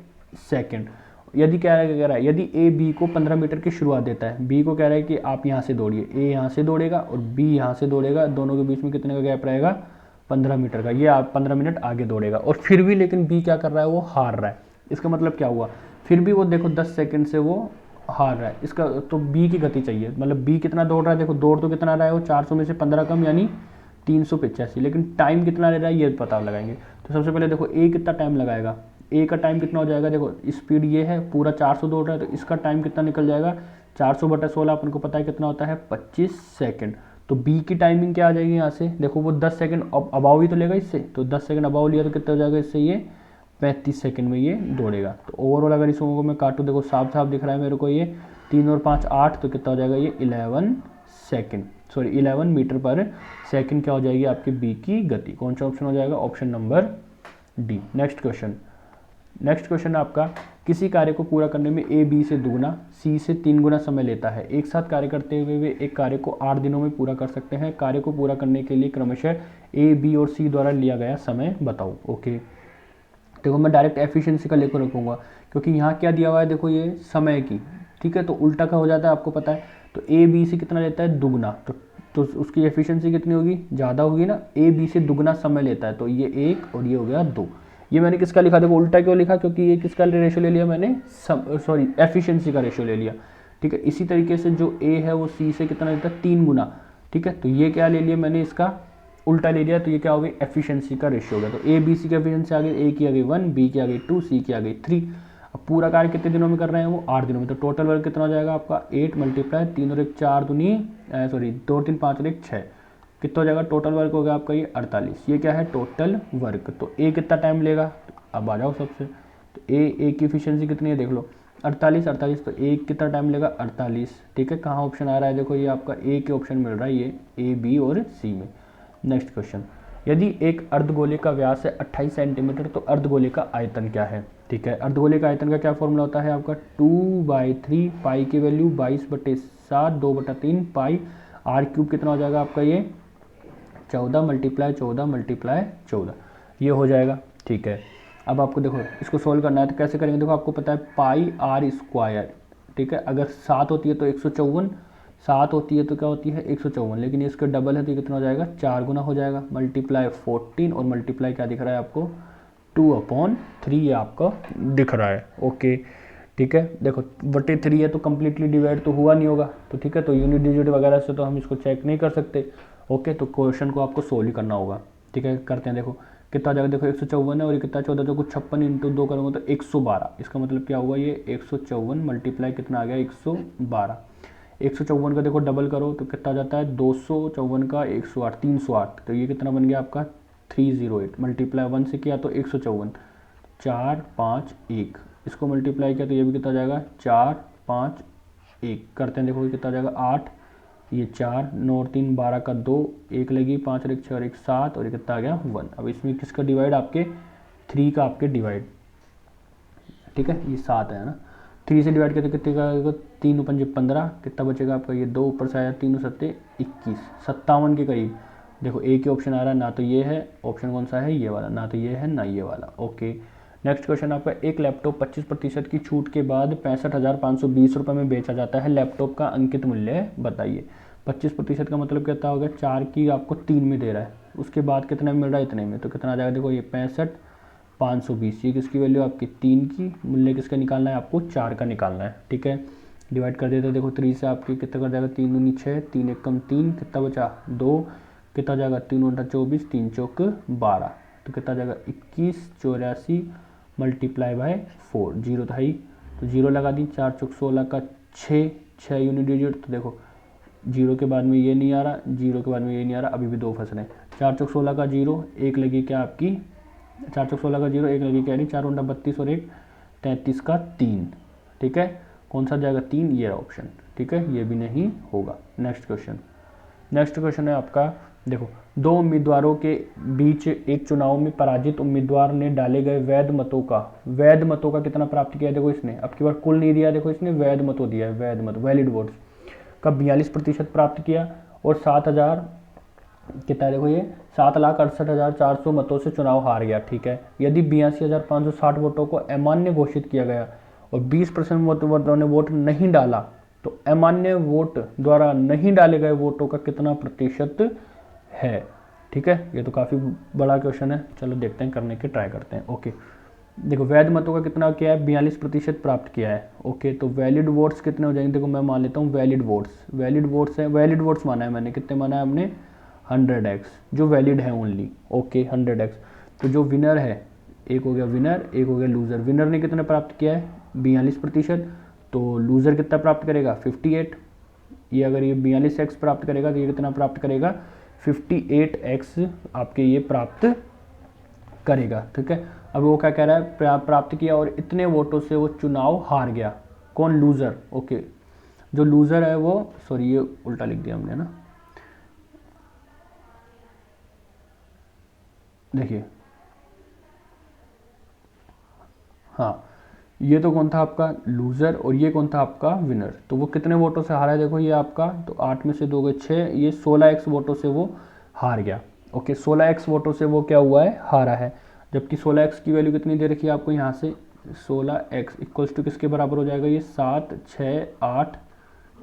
सेकंड। यदि क्या कह रहा है, यदि ए बी को 15 मीटर की शुरुआत देता है, बी को कह रहा है कि आप यहाँ से दौड़िए, ए यहाँ से दौड़ेगा और बी यहाँ से दौड़ेगा, दोनों के बीच में कितने का गैप रहेगा 15 मीटर का, ये आप 15 मिनट आगे दौड़ेगा और फिर भी लेकिन बी क्या कर रहा है, वो हार रहा है। इसका मतलब क्या हुआ, फिर भी वो देखो 10 सेकंड से वो हार रहा है, इसका तो बी की गति चाहिए, मतलब बी कितना दौड़ रहा है, देखो दौड़ तो कितना रहा है वो 400 में से 15 कम यानी 385, लेकिन टाइम कितना ले रहा है ये पता लगाएंगे। तो सबसे पहले देखो ए कितना टाइम लगाएगा, ए का टाइम कितना हो जाएगा, देखो स्पीड ये है पूरा 400 दौड़ रहा है तो इसका टाइम कितना निकल जाएगा 400/16, अपन को पता है कितना होता है 25 सेकंड। तो बी की टाइमिंग क्या आ जाएगी यहाँ से, देखो वो 10 सेकंड अबाव ही तो लेगा इससे, तो 10 सेकंड अबाव लिया तो कितना हो जाएगा इससे ये 35 सेकंड में ये दौड़ेगा। तो ओवरऑल अगर इसको मैं काटूँ, देखो साफ साफ दिख रहा है मेरे को, ये 3 और 5 8, तो कितना हो जाएगा ये 11 मीटर पर सेकंड क्या हो जाएगी आपकी बी की गति। कौन सा ऑप्शन हो जाएगा, option number D. Next question आपका, किसी कार्य को पूरा करने में ए बी से दुगुना सी से 3 गुना समय लेता है। एक साथ कार्य करते हुए वे एक कार्य को 8 दिनों में पूरा कर सकते हैं। कार्य को पूरा करने के लिए क्रमशः ए बी और सी द्वारा लिया गया समय बताओ। ओके, देखो मैं डायरेक्ट एफिशिएंसी का लेकर रखूँगा क्योंकि यहाँ क्या दिया हुआ है, देखो ये समय की, ठीक है, तो उल्टा का हो जाता है आपको पता है। तो ए बी से कितना लेता है दुगना, तो उसकी एफिशिएंसी कितनी होगी, ज़्यादा होगी ना, ए बी से दुगना समय लेता है, तो ये 1 और ये हो गया 2। ये मैंने किसका लिखा, देखो उल्टा क्यों लिखा, क्योंकि ये किसका रेशियो ले लिया मैंने, एफिशिएंसी का रेशियो ले लिया। ठीक है, इसी तरीके से जो ए है वो सी से कितना लेता है 3 गुना। ठीक है, तो ये क्या ले लिया मैंने, इसका उल्टा ले लिया, तो ये क्या हो गई एफिशिएंसी का रेशियो हो गया। तो ए बी सी की एफिशिएंसी आ गई, ए की आ गई 1, बी की आ गई 2, सी की आ गई 3। अब पूरा कार्य कितने दिनों में कर रहे हैं वो 8 दिनों में। तो टोटल वर्क कितना हो जाएगा आपका 8 × 3 और 1 4 दूनी 2 3 5 और 1 6, कितना हो जाएगा टोटल वर्क हो गया आपका ये 48। ये क्या है टोटल वर्क। तो ए कितना टाइम लेगा, अब आ जाओ सबसे, तो ए की एफिशिएंसी कितनी है देख लो 48, तो ए कितना टाइम लेगा 48। ठीक है, कहाँ ऑप्शन आ रहा है, देखो ये आपका ए के ऑप्शन मिल रहा है, ये ए बी और सी में। नेक्स्ट क्वेश्चन, यदि एक अर्धगोले का व्यास है 28 सेंटीमीटर तो अर्धगोले का आयतन क्या है। ठीक है, अर्धगोले का आयतन का क्या फॉर्मूला होता है आपका 2/3 पाई की वैल्यू 22/7 2/3 पाई, आर क्यूब कितना हो जाएगा आपका ये 14 × 14 × 14 ये हो जाएगा। ठीक है, अब आपको देखो इसको सोल्व करना है तो कैसे करेंगे, देखो आपको पता है पाई आर स्क्वायर। ठीक है, अगर 7 होती है तो 154, 7 होती है तो क्या होती है 154, लेकिन ये इसका डबल है तो ये कितना हो जाएगा 4 गुना हो जाएगा, मल्टीप्लाई 14 और मल्टीप्लाई क्या दिख रहा है आपको 2/3 ये आपका दिख रहा है। ओके, ठीक है, देखो 3 है तो कम्प्लीटली डिवाइड तो हुआ नहीं होगा, तो ठीक है, तो यूनिट डिजिट वगैरह से तो हम इसको चेक नहीं कर सकते। ओके, तो क्वेश्चन को आपको सोल्व ही करना होगा। ठीक है, करते हैं, देखो कितना हो जाएगा, देखो 154 है और ये कितना 14, तो कुछ 56 × 2 करूँगा तो 112। इसका मतलब क्या हुआ, ये 154 मल्टीप्लाई कितना आ गया 112। 154 का देखो डबल करो तो कितना आ जाता है 254 का 108 308, तो ये कितना बन गया आपका 308 मल्टीप्लाई 1 से किया तो 154 4 5 1, इसको मल्टीप्लाई किया तो ये भी कितना आ जाएगा 4 5 1। करते हैं, देखो ये कितना आ जाएगा 8, ये 4 9 और 3 12 का 2, 1 लगी 5 और 1 6 और 1 7 और ये कितना आ गया 1। अब इसमें किसका डिवाइड, आपके 3 का आपके डिवाइड। ठीक है, ये 7 है ना, 3 से डिवाइड करते कितने का, 3 × 5 15, कितना बचेगा आपका ये 2 ऊपर से आया 3 × 7 21 57 के करीब। देखो ए के ऑप्शन आ रहा है, ना तो ये है ऑप्शन कौन सा है ये वाला, ना तो ये है ना ये वाला। ओके, नेक्स्ट क्वेश्चन आपका, एक लैपटॉप 25% की छूट के बाद 65,520 रुपये में बेचा जाता है, लैपटॉप का अंकित मूल्य बताइए। 25% का मतलब कितना हो गया, 4 की आपको 3 में दे रहा है, उसके बाद कितना मिल रहा है, इतने में, तो कितना आ जाएगा, देखो ये 65 520, ये किसकी वैल्यू आपकी 3 की, मूल्य किसका निकालना है आपको, 4 का निकालना है। ठीक है, डिवाइड कर देते हैं, देखो 3 से आपकी कितना कर जाएगा, 3 दूनी 6, 3 एक कम 3, कितना बचा 2, कितना हो जाएगा 3 उल्टा 24, 3 चौक 12, तो कितना हो जाएगा 21 84 मल्टीप्लाई बाय 4, जीरो था ही तो जीरो लगा दी, 4 चौक 16 का 6 यूनिट डिजिट, तो देखो जीरो के बाद में ये नहीं आ रहा, जीरो के बाद में ये नहीं आ रहा, अभी भी 2 फंस रहे हैं। 4 चौक 16 का जीरो, एक लगी क्या आपकी, 4 चौक 16 का जीरो, एक लगी क्या नहीं, 4 उल्टा 32 और 1 33 का 3। ठीक है, कौन सा जाएगा 3, ये ऑप्शन। ठीक है, ये भी नहीं होगा। नेक्स्ट क्वेश्चन है आपका, देखो दो उम्मीदवारों के बीच एक चुनाव में पराजित उम्मीदवार ने डाले गए वैध मतों का कितना प्राप्त किया है, देखो इसने अब की बार कुल नहीं दिया, देखो इसने वैध मतों दिया है, वैध मत वैलिड वोट्स का 42% प्राप्त किया, और 7000 कितना है, देखो ये 7,68,400 मतों से चुनाव हार गया। ठीक है, यदि 82,560 वोटों को अमान्य घोषित किया गया और 20% वोटों ने वोट नहीं डाला, तो अमान्य वोट द्वारा नहीं डाले गए वोटों का कितना प्रतिशत है। ठीक है, ये तो काफ़ी बड़ा क्वेश्चन है, चलो देखते हैं, करने के ट्राई करते हैं। ओके, देखो वैध मतों का कितना किया है, 42% प्राप्त किया है। ओके, तो वैलिड वोट्स कितने हो जाएंगे, देखो मैं मान लेता हूँ वैलिड वोट्स है, वैलिड वोट्स माना है मैंने, कितने माना है हमने 100x, जो वैलिड है ओनली। ओके 100x, तो जो विनर है, एक हो गया विनर, एक हो गया लूज़र। विनर ने कितना प्राप्त किया है 42%, तो लूज़र कितना प्राप्त करेगा 58, ये अगर ये 42x प्राप्त करेगा तो ये कितना प्राप्त करेगा 58x आपके ये प्राप्त करेगा। ठीक है, अब वो क्या कह रहा है, प्राप्त किया और इतने वोटों से वो चुनाव हार गया, कौन, लूज़र। ओके, जो लूज़र है वो, सॉरी ये उल्टा लिख दिया हमने ना, देखिए हाँ, ये तो कौन था आपका लूज़र और ये कौन था आपका विनर, तो वो कितने वोटों से हारा है, देखो ये आपका, तो 8 में से 2 गए 6, ये 16x वोटों से वो हार गया। ओके, 16x वोटों से वो क्या हुआ है, हारा है, जबकि 16x की वैल्यू कितनी दे रखी है आपको यहाँ से, 16x इक्वल्स टू किसके बराबर हो जाएगा, ये 7 6 8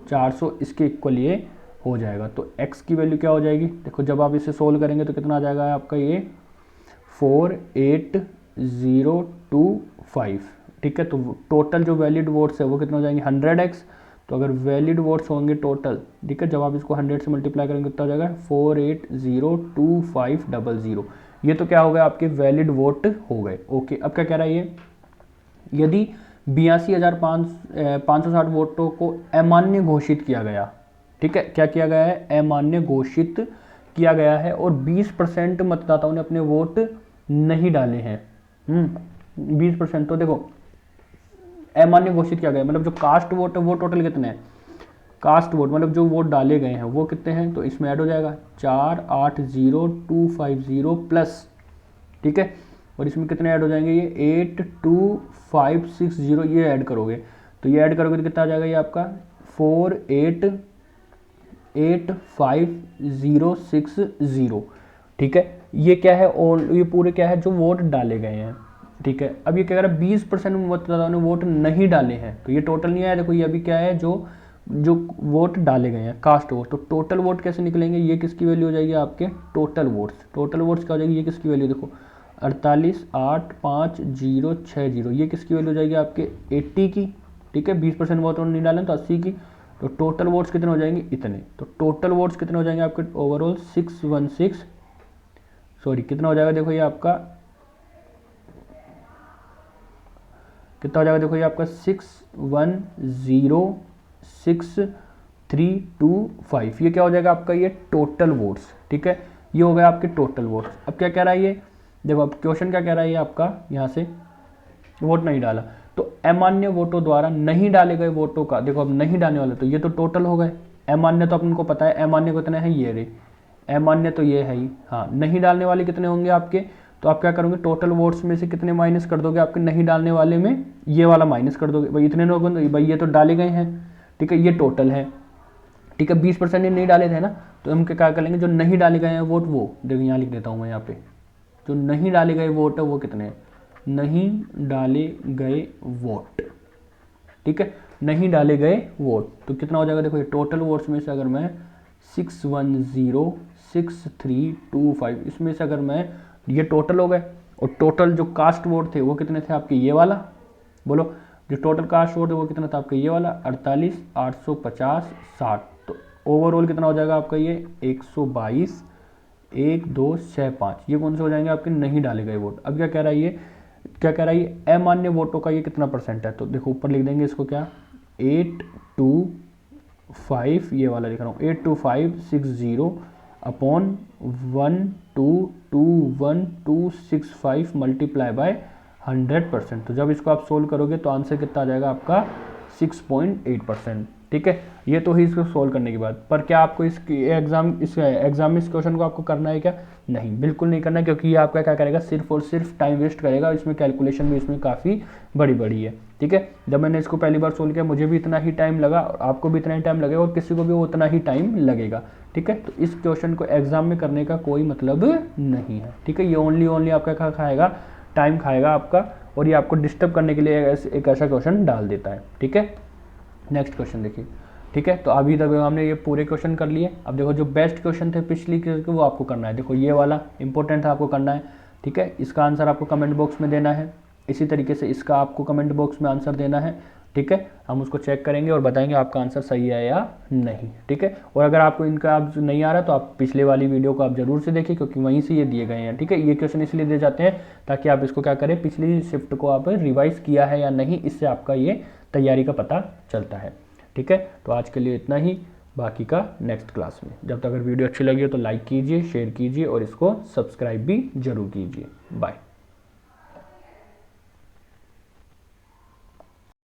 400, इसके इक्वल ये हो जाएगा। तो x की वैल्यू क्या हो जाएगी, देखो जब आप इसे सोल्व करेंगे तो कितना आ जाएगा आपका ये 48025। ठीक है, तो टोटल जो वैलिड वोट्स है वो कितने हो जाएंगे 100x, तो अगर वैलिड वोट्स होंगे टोटल, ठीक है, जब आप इसको 100 से मल्टीप्लाई करेंगे कितना हो जाएगा 4802500, ये तो क्या हो गया आपके वैलिड वोट हो गए। ओके, अब क्या कह रहा है ये, यदि 82,560 वोटों को अमान्य घोषित किया गया, ठीक है, क्या किया गया है, अमान्य घोषित किया गया है, और 20% मतदाताओं ने अपने वोट नहीं डाले हैं। 20%, तो देखो अमान्य घोषित किया गया मतलब जो कास्ट वोट है वो टोटल कितने हैं, कास्ट वोट मतलब जो वोट डाले गए हैं वो कितने हैं, तो इसमें ऐड हो जाएगा 480250 प्लस, ठीक है, और इसमें कितने ऐड हो जाएंगे, ये 82560, ये ऐड करोगे तो ये ऐड करोगे तो कितना आ जाएगा, ये आपका 488560। ठीक है, ये क्या है, ये पूरे क्या है जो वोट डाले गए हैं। ठीक है, अब ये क्या कर रहा है, 20% मतदाताओं ने वोट नहीं डाले हैं, तो ये टोटल नहीं आया, देखो ये अभी क्या है, जो वोट डाले गए हैं कास्ट वोट, तो टोटल वोट कैसे निकलेंगे, ये किसकी वैल्यू हो जाएगी आपके टोटल वोट्स क्या हो जाएगी, ये किसकी वैल्यू देखो 48,85060, ये किसकी वैल्यू हो जाएगी आपके 80 की। ठीक है, 20% वोट नहीं डालें तो 80 की, तो टोटल वोट्स कितने हो जाएंगे, इतने, तो टोटल वोट्स कितने हो जाएंगे आपके ओवरऑल 616, सॉरी कितना हो जाएगा, देखो ये आपका कितना हो जाएगा, देखो ये आपका 6106,325, ये क्या हो जाएगा आपका ये टोटल वोट्स। ठीक है, ये हो गया आपके टोटल वोट्स। अब क्या कह रहा है ये, देखो अब क्वेश्चन क्या कह रहा है ये आपका, यहाँ से वोट नहीं डाला, तो अमान्य वोटों द्वारा नहीं डाले गए वोटों का, देखो अब नहीं डालने वाले, तो ये तो टोटल हो गए, अमान्य तो अपन को पता है अमान्य कितने हैं, ये रे अमान्य तो ये है ही, हाँ, नहीं डालने वाले कितने होंगे आपके, तो आप क्या करोगे टोटल वोट्स में से कितने माइनस कर दोगे, आपके नहीं डालने वाले में ये वाला माइनस कर दोगे, भाई इतने लोग भाई ये तो डाले गए हैं, ठीक है, ये टोटल है। ठीक है, 20% नहीं डाले थे ना, तो हम क्या कर लेंगे, जो नहीं डाले गए हैं वोट, वो देखो यहाँ लिख देता हूँ मैं, यहाँ पे जो नहीं डाले गए वोट है वो कितने हैं, नहीं डाले गए वोट। ठीक है, नहीं डाले गए वोट तो कितना हो जाएगा, देखो ये टोटल वोट्स में से अगर मैं 6106325, इसमें से अगर मैं, ये टोटल हो गए, और टोटल जो कास्ट वोट थे वो कितने थे आपके, ये वाला, बोलो जो टोटल कास्ट वोट है वो कितना था आपका, ये वाला 48, 850, 60, तो ओवरऑल कितना हो जाएगा आपका ये 122, 1 2 6 5, ये कौन से हो जाएंगे आपके नहीं डाले गए वोट। अब क्या कह रहा है ये, क्या कह रहा है ये, अमान्य वोटों का ये कितना परसेंट है, तो देखो ऊपर लिख देंगे इसको क्या, 825, ये वाला लिख रहा हूँ 82560 अपॉन 1221265 मल्टीप्लाई बाय 100%। तो जब इसको आप सोल्व करोगे तो आंसर कितना आ जाएगा आपका 6.8%। ठीक है, ये तो ही इसको सोल्व करने के बाद। पर क्या आपको इस एग्जाम में इस क्वेश्चन को आपको करना है क्या, नहीं, बिल्कुल नहीं करना है, क्योंकि ये आपका क्या करेगा, सिर्फ और सिर्फ टाइम वेस्ट करेगा। इसमें कैलकुलेशन भी इसमें काफ़ी बड़ी बड़ी है। ठीक है, जब मैंने इसको पहली बार सोल्व किया मुझे भी इतना ही टाइम लगा, और आपको भी इतना ही टाइम लगेगा, और किसी को भी उतना ही टाइम लगेगा। ठीक है, तो इस क्वेश्चन को एग्जाम में करने का कोई मतलब नहीं है। ठीक है, ये ओनली आपका क्या खाएगा, टाइम खाएगा आपका, और ये आपको डिस्टर्ब करने के लिए एक ऐसा क्वेश्चन डाल देता है। ठीक है, नेक्स्ट क्वेश्चन देखिए। ठीक है, तो अभी तक हमने ये पूरे क्वेश्चन कर लिए। अब देखो जो बेस्ट क्वेश्चन थे पिछली के वो आपको करना है। देखो ये वाला इंपॉर्टेंट था, आपको करना है। ठीक है, इसका आंसर आपको कमेंट बॉक्स में देना है। इसी तरीके से इसका आपको कमेंट बॉक्स में आंसर देना है। ठीक है, हम उसको चेक करेंगे और बताएंगे आपका आंसर सही है या नहीं। ठीक है, और अगर आपको इनका आप नहीं आ रहा तो आप पिछले वाली वीडियो को आप जरूर से देखिए, क्योंकि वहीं से ये दिए गए हैं। ठीक है, ये क्वेश्चन इसलिए दिए जाते हैं ताकि आप इसको क्या करें, पिछली शिफ्ट को आप रिवाइज किया है या नहीं, इससे आपका ये तैयारी का पता चलता है। ठीक है, तो आज के लिए इतना ही, बाकी का नेक्स्ट क्लास में। जब तक अगर वीडियो अच्छी लगी हो तो लाइक कीजिए, शेयर कीजिए और इसको सब्सक्राइब भी जरूर कीजिए। बाय।